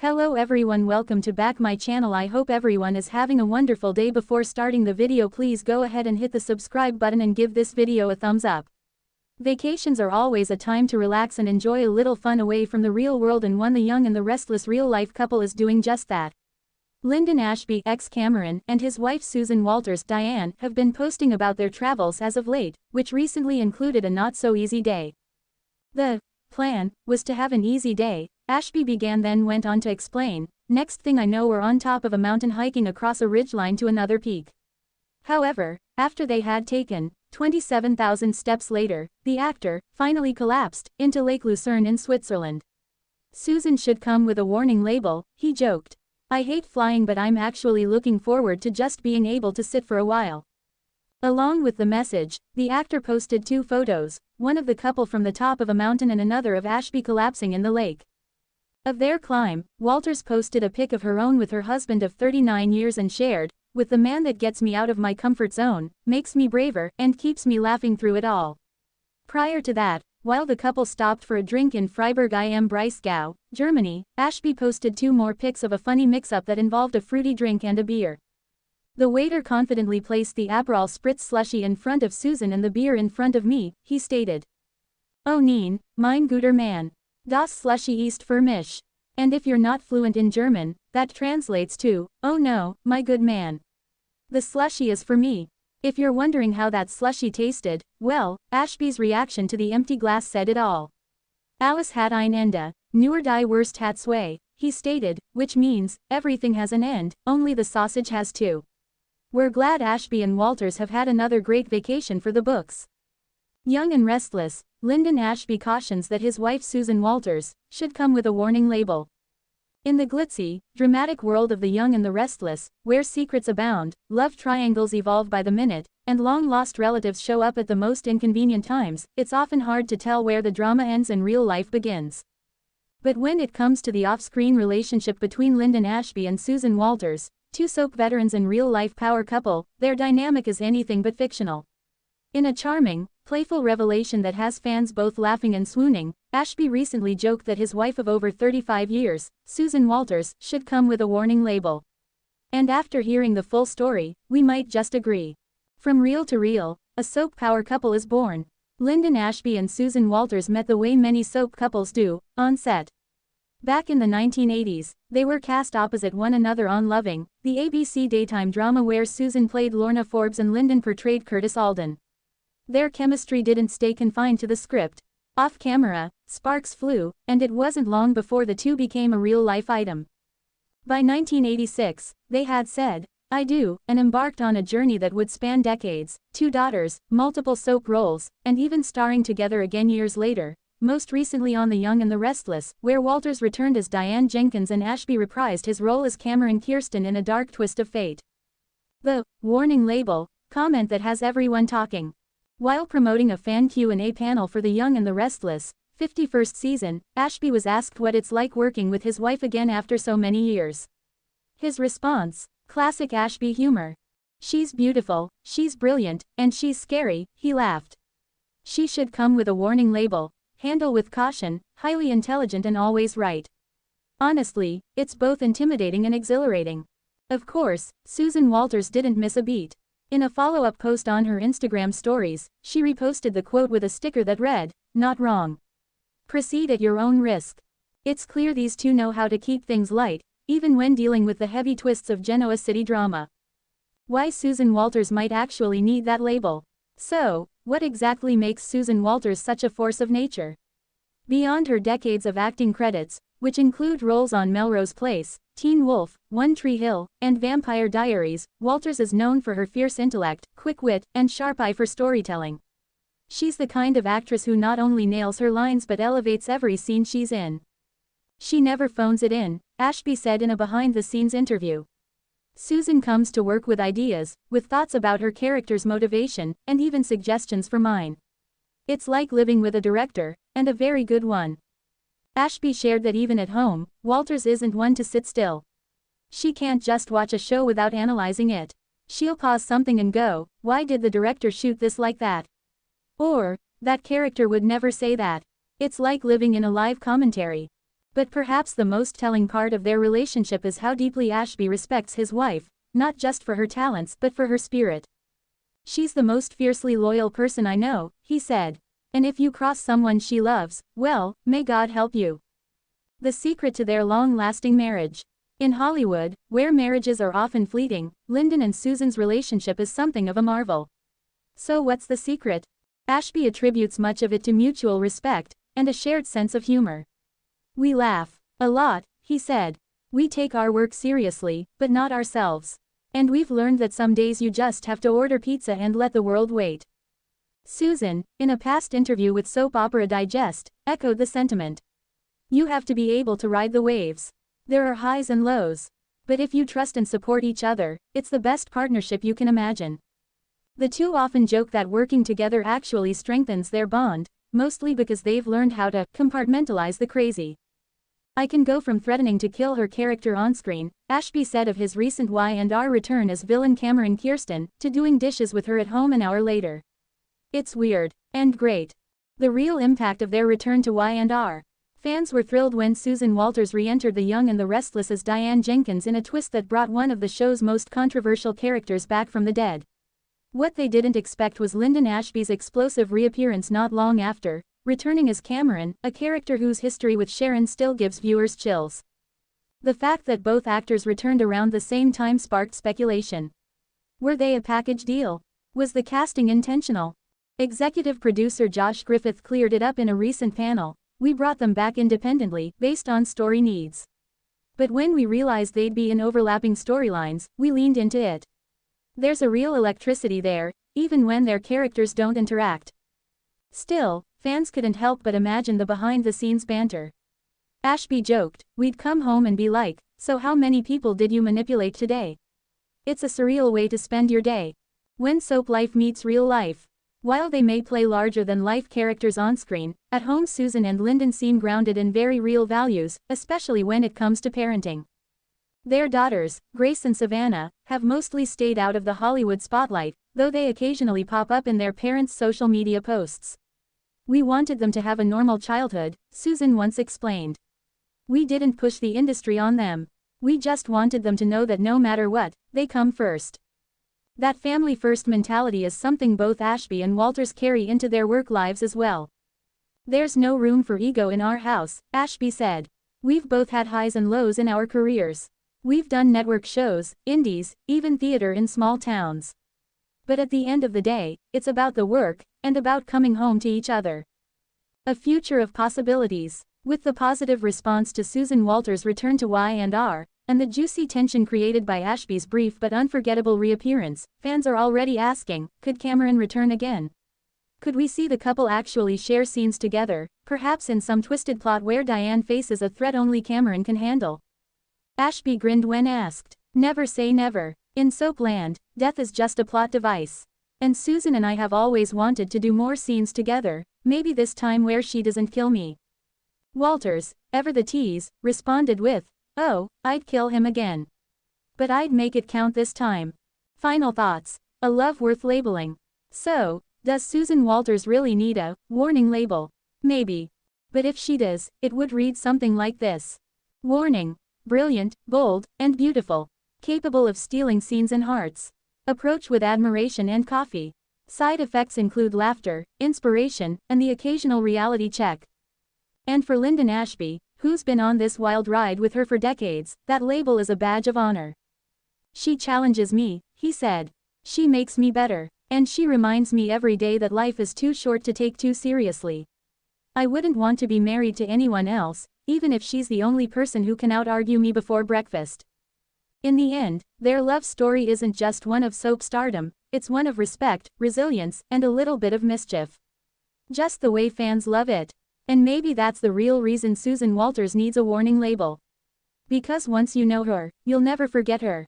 Hello everyone, welcome to back my channel. I hope everyone is having a wonderful day. Before starting the video, please go ahead and hit the subscribe button and give this video a thumbs up. Vacations are always a time to relax and enjoy a little fun away from the real world, and The Young and the Restless real-life couple is doing just that. Linden Ashby, ex-Cameron, and his wife Susan Walters, Diane, have been posting about their travels as of late, which recently included a not-so-easy day. The plan was to have an easy day, Ashby began, then went on to explain. Next thing I know, we're on top of a mountain hiking across a ridgeline to another peak. However, after they had taken 27,000 steps later, the actor finally collapsed into Lake Lucerne in Switzerland. Susan should come with a warning label, he joked. I hate flying, but I'm actually looking forward to just being able to sit for a while. Along with the message, the actor posted two photos, one of the couple from the top of a mountain and another of Ashby collapsing in the lake. Of their climb, Walters posted a pic of her own with her husband of 39 years and shared, "With the man that gets me out of my comfort zone, makes me braver, and keeps me laughing through it all." Prior to that, while the couple stopped for a drink in Freiburg im Breisgau, Germany, Ashby posted two more pics of a funny mix-up that involved a fruity drink and a beer. The waiter confidently placed the Aperol Spritz slushy in front of Susan and the beer in front of me, he stated. "Oh nein, mein guter Mann. Das slushy ist für mich." And if you're not fluent in German, that translates to, "Oh no, my good man. The slushy is for me." If you're wondering how that slushy tasted, well, Ashby's reaction to the empty glass said it all. "Alles hat ein Ende, nur die Wurst hat zwei," he stated, which means, everything has an end, only the sausage has two. We're glad Ashby and Walters have had another great vacation for the books. Young and restless, Linden Ashby cautions that his wife Susan Walters should come with a warning label. In the glitzy, dramatic world of The Young and the Restless, where secrets abound, love triangles evolve by the minute, and long-lost relatives show up at the most inconvenient times, it's often hard to tell where the drama ends and real life begins. But when it comes to the off-screen relationship between Linden Ashby and Susan Walters, two soap veterans and real-life power couple, their dynamic is anything but fictional. In a charming, playful revelation that has fans both laughing and swooning, Ashby recently joked that his wife of over 35 years, Susan Walters, should come with a warning label. And after hearing the full story, we might just agree. From reel to reel, a soap power couple is born. Linden Ashby and Susan Walters met the way many soap couples do, on set. Back in the 1980s, they were cast opposite one another on Loving, the ABC daytime drama where Susan played Lorna Forbes and Linden portrayed Curtis Alden. Their chemistry didn't stay confined to the script. Off-camera, sparks flew, and it wasn't long before the two became a real-life item. By 1986, they had said, "I do," and embarked on a journey that would span decades, 2 daughters, multiple soap roles, and even starring together again years later, most recently on The Young and the Restless, where Walters returned as Diane Jenkins and Ashby reprised his role as Cameron Kirsten in a dark twist of fate. The warning label comment that has everyone talking. While promoting a fan Q&A panel for The Young and the Restless 51st season, Ashby was asked what it's like working with his wife again after so many years. His response, classic Ashby humor. "She's beautiful, she's brilliant, and she's scary," he laughed. "She should come with a warning label, handle with caution, highly intelligent and always right." Honestly, it's both intimidating and exhilarating. Of course, Susan Walters didn't miss a beat. In a follow-up post on her Instagram stories, she reposted the quote with a sticker that read, "Not wrong. Proceed at your own risk." It's clear these two know how to keep things light, even when dealing with the heavy twists of Genoa City drama. Why Susan Walters might actually need that label. So, what exactly makes Susan Walters such a force of nature? Beyond her decades of acting credits, which include roles on Melrose Place, Teen Wolf, One Tree Hill, and Vampire Diaries, Walters is known for her fierce intellect, quick wit, and sharp eye for storytelling. She's the kind of actress who not only nails her lines but elevates every scene she's in. "She never phones it in," Ashby said in a behind-the-scenes interview. "Susan comes to work with ideas, with thoughts about her character's motivation, and even suggestions for mine. It's like living with a director, and a very good one." Ashby shared that even at home, Walters isn't one to sit still. She can't just watch a show without analyzing it. She'll pause something and go, "Why did the director shoot this like that?" Or, "That character would never say that." It's like living in a live commentary. But perhaps the most telling part of their relationship is how deeply Ashby respects his wife, not just for her talents but for her spirit. "She's the most fiercely loyal person I know," he said. "And if you cross someone she loves, well, may God help you." The secret to their long-lasting marriage. In Hollywood, where marriages are often fleeting, Linden and Susan's relationship is something of a marvel. So what's the secret? Ashby attributes much of it to mutual respect and a shared sense of humor. "We laugh a lot," he said. "We take our work seriously, but not ourselves. And we've learned that some days you just have to order pizza and let the world wait." Susan, in a past interview with Soap Opera Digest, echoed the sentiment. "You have to be able to ride the waves. There are highs and lows. But if you trust and support each other, it's the best partnership you can imagine." The two often joke that working together actually strengthens their bond, mostly because they've learned how to compartmentalize the crazy. "I can go from threatening to kill her character on screen," Ashby said of his recent Y&R return as villain Cameron Kirsten, to doing dishes with her at home an hour later. "It's weird. And great." The real impact of their return to Y&R. Fans were thrilled when Susan Walters re-entered The Young and the Restless as Diane Jenkins in a twist that brought one of the show's most controversial characters back from the dead. What they didn't expect was Linden Ashby's explosive reappearance not long after, returning as Cameron, a character whose history with Sharon still gives viewers chills. The fact that both actors returned around the same time sparked speculation. Were they a package deal? Was the casting intentional? Executive producer Josh Griffith cleared it up in a recent panel. "We brought them back independently, based on story needs. But when we realized they'd be in overlapping storylines, we leaned into it. There's a real electricity there, even when their characters don't interact." Still, fans couldn't help but imagine the behind-the-scenes banter. Ashby joked, "We'd come home and be like, 'So how many people did you manipulate today?' It's a surreal way to spend your day." When soap life meets real life. While they may play larger-than-life characters on screen, at home Susan and Linden seem grounded in very real values, especially when it comes to parenting. Their daughters, Grace and Savannah, have mostly stayed out of the Hollywood spotlight, though they occasionally pop up in their parents' social media posts. "We wanted them to have a normal childhood," Susan once explained. "We didn't push the industry on them. We just wanted them to know that no matter what, they come first." That family-first mentality is something both Ashby and Walters carry into their work lives as well. "There's no room for ego in our house," Ashby said. "We've both had highs and lows in our careers. We've done network shows, indies, even theater in small towns. But at the end of the day, it's about the work, and about coming home to each other." A future of possibilities. With the positive response to Susan Walters' return to Y&R, and the juicy tension created by Ashby's brief but unforgettable reappearance, fans are already asking, could Cameron return again? Could we see the couple actually share scenes together, perhaps in some twisted plot where Diane faces a threat only Cameron can handle? Ashby grinned when asked. "Never say never. In Soapland, death is just a plot device. And Susan and I have always wanted to do more scenes together, maybe this time where she doesn't kill me." Walters, ever the tease, responded with, "Oh, I'd kill him again. But I'd make it count this time." Final thoughts. A love worth labeling. So, does Susan Walters really need a warning label? Maybe. But if she does, it would read something like this. Warning. Brilliant, bold, and beautiful. Capable of stealing scenes and hearts. Approach with admiration and coffee. Side effects include laughter, inspiration, and the occasional reality check. And for Linden Ashby, who's been on this wild ride with her for decades, that label is a badge of honor. "She challenges me," he said. "She makes me better. And she reminds me every day that life is too short to take too seriously. I wouldn't want to be married to anyone else, even if she's the only person who can out-argue me before breakfast." In the end, their love story isn't just one of soap stardom, it's one of respect, resilience, and a little bit of mischief. Just the way fans love it. And maybe that's the real reason Susan Walters needs a warning label. Because once you know her, you'll never forget her.